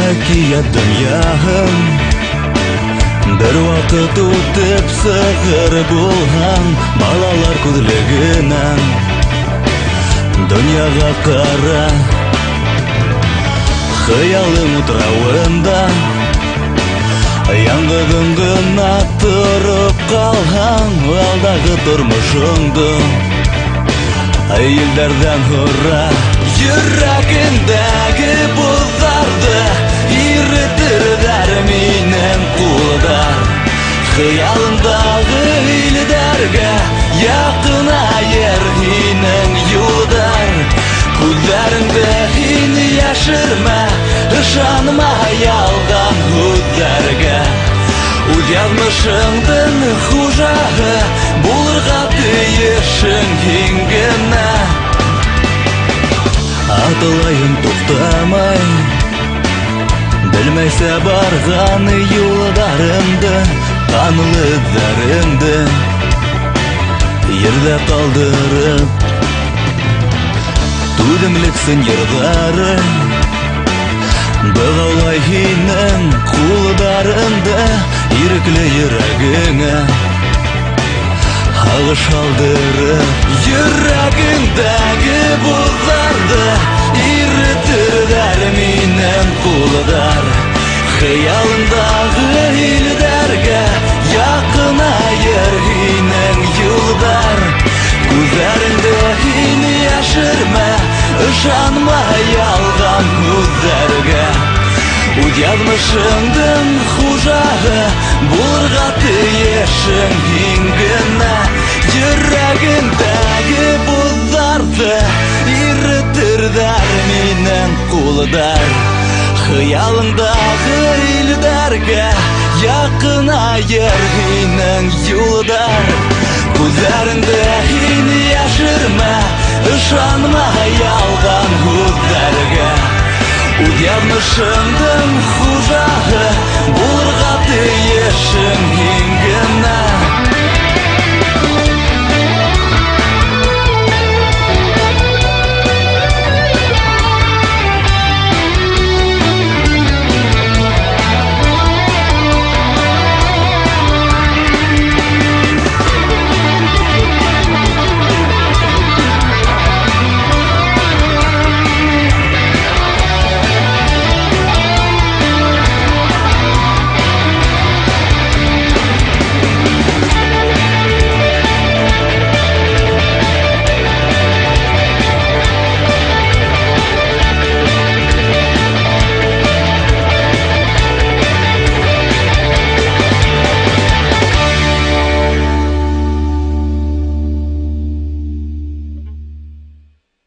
әкият дөньяһын бер вакыт үтеп сығыр булган балалар күҙлегенән дөньяга кара хыялың утрауында яңғыдың гына тұрып қалған алдағы тормышыңды елдерден хура йөрәгендәге бузларды иреттердәр минем кулдар хыялымдагы илдәргә якынайыр һинең юлдар күзләреңдә һин яшермә ышанма ялган һүзләргә үз язмышыңдың хужаһы булырга тиешең һин генә атылайын туктамай белмәйсә барган юлдарыңды канлы эзләреңде ердә калдырып түземлексен йырлары Бұғаулай һинең кулдарыңды ирекле йөрәгеңә һағыш алдырып йөрәгеңдәге бузларды иреттердәр минем кулдар хыялыңдагы илдәргә якынайыр һинең юлдар күзләреңдә һин яшермә ышанма ялган һүзләргә үз язмышыңдың хужаһы булырга тиешең һин генә йөрәгеңдәге бузларды иреттердәр минем кулдар хыялыңдагы илдәргә якынайыр һинең юлдар күзләреңдә һин яшермә ышанма ялган һүзләргә үз язмышыңдың хужаһы булырга тиешең һин генә